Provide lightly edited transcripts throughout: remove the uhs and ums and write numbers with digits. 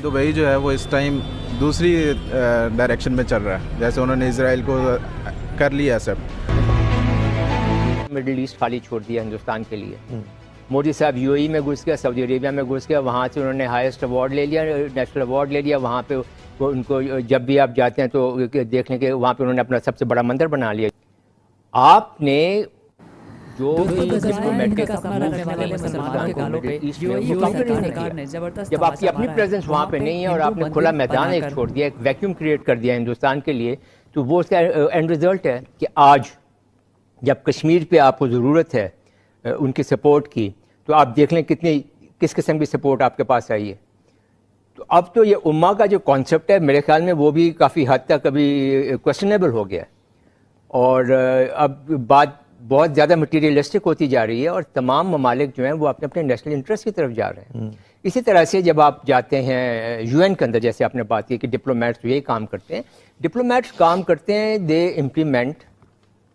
Dubai जो है वो इस टाइम दूसरी डायरेक्शन में चल रहा है, जैसे उन्होंने इसराइल को कर लिया सब। मिडिल ईस्ट खाली छोड़ दिया हिंदुस्तान के लिए। मोदी साहब यूएई में घुस गया, सऊदी अरेबिया में घुस गया, वहाँ से उन्होंने हाईएस्ट अवार्ड ले लिया, नेशनल अवार्ड ले लिया। वहाँ पे उनको जब भी आप जाते हैं तो देखने के वहाँ पे उन्होंने अपना सबसे बड़ा मंदिर बना लिया। आपने जो जब आपकी अपनी प्रेजेंस वहाँ पे नहीं है और आपने खुला मैदान एक छोड़ दिया, एक वैक्यूम क्रिएट कर दिया हिंदुस्तान के लिए, तो वो उसका एंड रिजल्ट है कि आज जब कश्मीर पे आपको ज़रूरत है उनकी सपोर्ट की, तो आप देख लें किस किस्म की सपोर्ट आपके पास आई है। तो अब तो ये उम्मा का जो कॉन्सेप्ट है मेरे ख्याल में वो भी काफ़ी हद तक अभी क्वेश्चनेबल हो गया है, और अब बात बहुत ज़्यादा मटीरियलिस्टिक होती जा रही है, और तमाम ममालिक जो हैं वो अपने अपने नेशनल इंटरेस्ट की तरफ जा रहे हैं। इसी तरह से जब आप जाते हैं यूएन के अंदर, जैसे आपने बात की कि डिप्लोमेट्स यही काम करते हैं, डिप्लोमेट्स काम करते हैं, they implement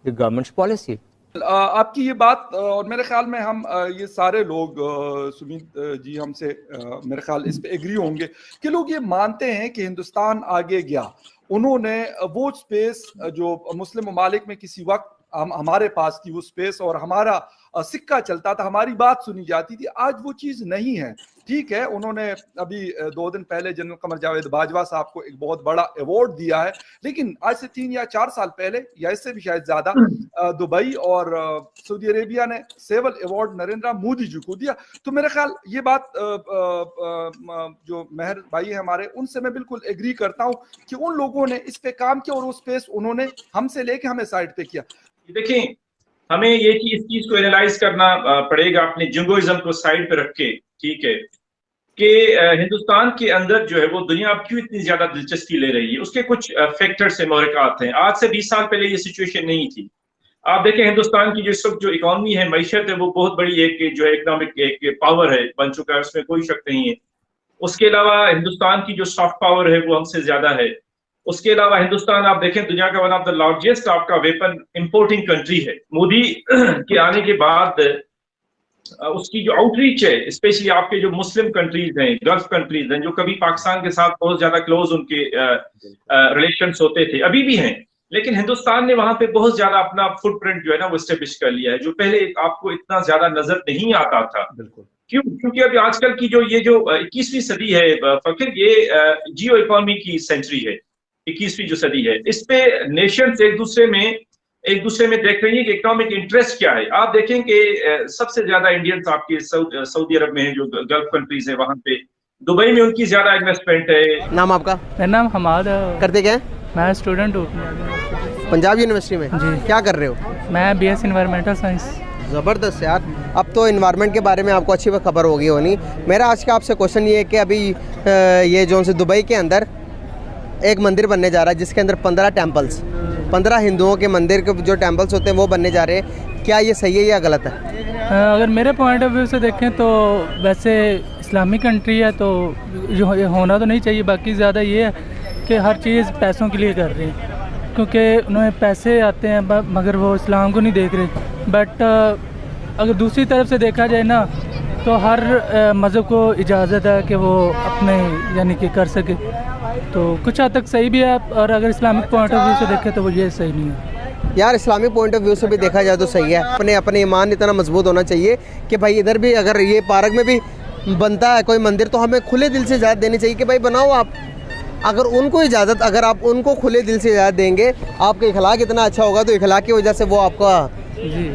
the governments policy. आपकी ये बात और मेरे ख्याल में हम ये सारे लोग सुमित जी हमसे मेरे ख्याल इस पे एग्री होंगे कि लोग ये मानते हैं कि हिंदुस्तान आगे गया। उन्होंने वो स्पेस जो मुस्लिम ममालिक में किसी वक्त हमारे पास थी वो स्पेस, और हमारा सिक्का चलता था, हमारी बात सुनी जाती थी, आज वो चीज़ नहीं है। ठीक है, उन्होंने अभी 2 दिन पहले जनरल कमर जावेद बाजवा साहब को एक बहुत बड़ा अवार्ड दिया है, लेकिन आज से 3 या 4 साल पहले या इससे भी शायद ज्यादा दुबई और सऊदी अरेबिया ने सिविल अवार्ड नरेंद्र मोदी जी को दिया। तो मेरे ख्याल ये बात जो मेहर भाई है हमारे, उनसे मैं बिल्कुल एग्री करता हूँ कि उन लोगों ने इस पे काम किया और वो स्पेस उन्होंने हमसे लेके हमें साइड पे किया। देखें, हमें ये इस चीज को एनालाइज करना पड़ेगा अपने जिंगोइज्म को साइड पे रख के, ठीक है, कि हिंदुस्तान के अंदर जो है वो दुनिया अब क्यों इतनी ज्यादा दिलचस्पी ले रही है। उसके कुछ फैक्टर्स है, मोहरकात हैं। आज से 20 साल पहले ये सिचुएशन नहीं थी। आप देखें हिंदुस्तान की जो इस वक्त जो इकोनॉमी है, मैशत है, वो बहुत बड़ी एक जो है इकोनॉमिक एक पावर है, बन चुका है, उसमें कोई शक नहीं है। उसके अलावा हिंदुस्तान की जो सॉफ्ट पावर है वो हमसे ज्यादा है। उसके अलावा हिंदुस्तान आप देखें दुनिया का वन ऑफ द लार्जेस्ट आपका वेपन इंपोर्टिंग कंट्री है। मोदी के आने के बाद उसकी जो आउटरीच है, स्पेशली आपके जो मुस्लिम कंट्रीज हैं, गल्फ कंट्रीज हैं, जो कभी पाकिस्तान के साथ बहुत ज्यादा क्लोज उनके रिलेशंस होते थे, अभी भी हैं, लेकिन हिंदुस्तान ने वहां पे बहुत ज्यादा अपना फुटप्रिंट जो है ना वो एस्टेब्लिश कर लिया है, जो पहले आपको इतना ज्यादा नजर नहीं आता था। क्यों? क्योंकि अभी आजकल की जो ये जो 21वीं सदी है फकीर, ये जियो इकोनॉमी की सेंचुरी है, 21वीं जो सदी है। इस पे नेशंस एक दूसरे में देख रही है कि इकोनॉमिक इंटरेस्ट क्या है। आप देखें कि सबसे ज्यादा इंडियंस आपके सऊदी अरब में है, जो गल्फ कंट्रीज है, वहां पे दुबई में उनकी ज्यादा इन्वेस्टमेंट है। नाम आपका? मेरा नाम हमाद है। करते क्या है? मैं स्टूडेंट हूँ पंजाब यूनिवर्सिटी में जी। क्या कर रहे हो? मैं BS इन्वायरमेंटल साइंस। ज़बरदस्त यार, अब तो इन्वायरमेंट के बारे में आपको अच्छी खबर होगी होनी। मेरा आज का आपसे क्वेश्चन ये है कि अभी ये जो से दुबई के अंदर एक मंदिर बनने जा रहा है जिसके अंदर 15 टेम्पल्स, 15 हिंदुओं के मंदिर के जो टेम्पल्स होते हैं वो बनने जा रहे हैं। क्या ये सही है या गलत है? अगर मेरे पॉइंट ऑफ व्यू से देखें तो वैसे इस्लामिक कंट्री है तो जो होना तो नहीं चाहिए। बाकी ज़्यादा ये है कि हर चीज़ पैसों के लिए कर रही है, क्योंकि उन्हें पैसे आते हैं मगर वो इस्लाम को नहीं देख रहे। बट अगर दूसरी तरफ से देखा जाए ना तो हर मज़हब को इजाज़त है कि वो अपने यानी कि कर सके, तो कुछ हद तक सही भी है। और अगर इस्लामिक पॉइंट ऑफ व्यू से देखें तो वो ये सही नहीं है। यार इस्लामिक पॉइंट ऑफ व्यू से भी देखा जाए तो सही है। अपने ईमान इतना मजबूत होना चाहिए कि भाई इधर भी अगर ये पार्क में भी बनता है कोई मंदिर तो हमें खुले दिल से इजाज़त देनी चाहिए कि भाई बनाओ आप। अगर उनको इजाज़त, अगर आप उनको खुले दिल से इजाज़त देंगे, आपका इखलाक इतना अच्छा होगा तो इखलाक की वजह से वो आपका जी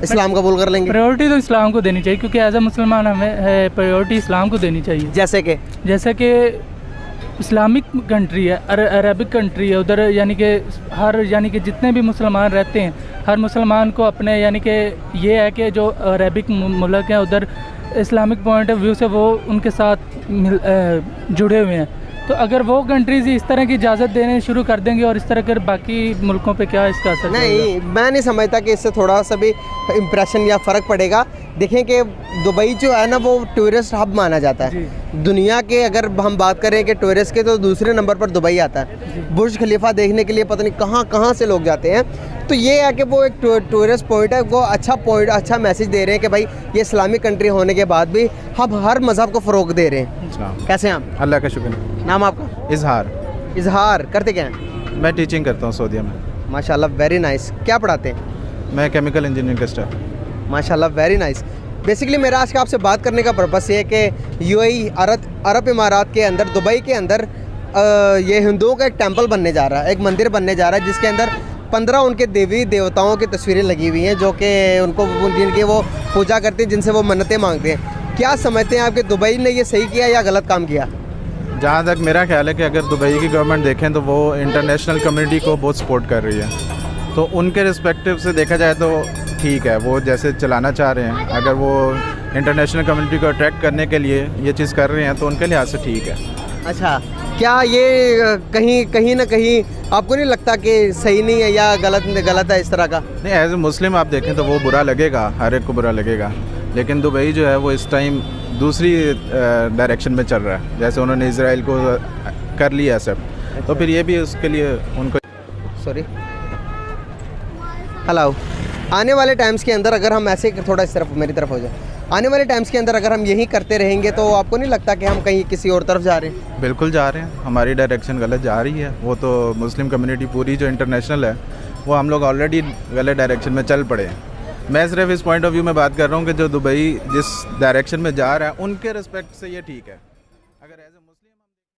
इस्लाम कबूल कर लेंगे। प्रायोरिटी तो इस्लाम को देनी चाहिए, क्योंकि एज अ मुसलमान हमें प्रायोरिटी इस्लाम को देनी चाहिए। जैसे कि इस्लामिक कंट्री है, अरबिक कंट्री है, उधर यानी कि जितने भी मुसलमान रहते हैं, हर मुसलमान को अपने यानी कि ये है कि जो अरबिक मुल्क हैं उधर इस्लामिक पॉइंट ऑफ व्यू से वो उनके साथ जुड़े हुए हैं। तो अगर वो कंट्रीज इस तरह की इजाज़त देने शुरू कर देंगे और इस तरह कर बाकी मुल्कों पे क्या इसका असर नहीं, मैं नहीं समझता कि इससे थोड़ा सा भी इम्प्रेशन या फ़र्क पड़ेगा। देखें कि दुबई जो है ना वो टूरिस्ट हब माना जाता है दुनिया के। अगर हम बात करें कि टूरिस्ट के तो दूसरे नंबर पर दुबई आता है। बुर्ज खलीफा देखने के लिए पता नहीं कहाँ कहाँ से लोग जाते हैं। तो ये है कि वो एक टूरिस्ट पॉइंट है, वो अच्छा मैसेज दे रहे हैं कि भाई ये इस्लामिक कंट्री होने के बाद भी हम हर मज़हब को फ़रोग दे रहे हैं। कैसे हैं आप? अल्लाह का शुक्र। नाम आपका? इजहार करते क्या हैं? मैं टीचिंग करता हूँ सऊदीया में। माशाल्लाह, वेरी नाइस। क्या पढ़ाते हैं? मैं केमिकल इंजीनियरिंग का स्टाफ। माशाल्लाह, वेरी नाइस। बेसिकली मेरा आज का आपसे बात करने का पर्पस ये है कि यूएई अरब इमारात के अंदर, दुबई के अंदर ये हिंदुओं का एक टेंपल बनने जा रहा है, एक मंदिर बनने जा रहा है जिसके अंदर 15 उनके देवी देवताओं की तस्वीरें लगी हुई हैं जो कि उनको जिनकी वो पूजा करते हैं, जिनसे वो मन्नतें मांगते हैं। क्या समझते हैं आप कि दुबई ने ये सही किया या गलत काम किया? जहाँ तक मेरा ख्याल है कि अगर दुबई की गवर्नमेंट देखें तो वो इंटरनेशनल कम्युनिटी को बहुत सपोर्ट कर रही है। तो उनके रिस्पेक्टिव से देखा जाए तो ठीक है, वो जैसे चलाना चाह रहे हैं, अगर वो इंटरनेशनल कम्युनिटी को अट्रैक्ट करने के लिए ये चीज़ कर रहे हैं तो उनके लिहाज से ठीक है। अच्छा, क्या ये कहीं ना कहीं आपको नहीं लगता कि सही नहीं है या गलत है इस तरह का? नहीं, एज ए मुस्लिम आप देखें तो वो बुरा लगेगा, हर एक को बुरा लगेगा। लेकिन दुबई जो है वो इस टाइम दूसरी डायरेक्शन में चल रहा है। जैसे उन्होंने इसराइल को कर लिया सब, तो फिर ये भी उसके लिए उनको सॉरी हेलो आने वाले टाइम्स के अंदर अगर हम ऐसे थोड़ा इस तरफ मेरी तरफ हो जाए, आने वाले टाइम्स के अंदर अगर हम यही करते रहेंगे तो आपको नहीं लगता कि हम कहीं किसी और तरफ जा रहे हैं? बिल्कुल जा रहे हैं, हमारी डायरेक्शन गलत जा रही है। वो तो मुस्लिम कम्युनिटी पूरी जो इंटरनेशनल है वो हम लोग ऑलरेडी गलत डायरेक्शन में चल पड़े हैं। मैं सिर्फ इस पॉइंट ऑफ व्यू में बात कर रहा हूँ कि जो दुबई जिस डायरेक्शन में जा रहा है उनके रिस्पेक्ट से ये ठीक है। अगर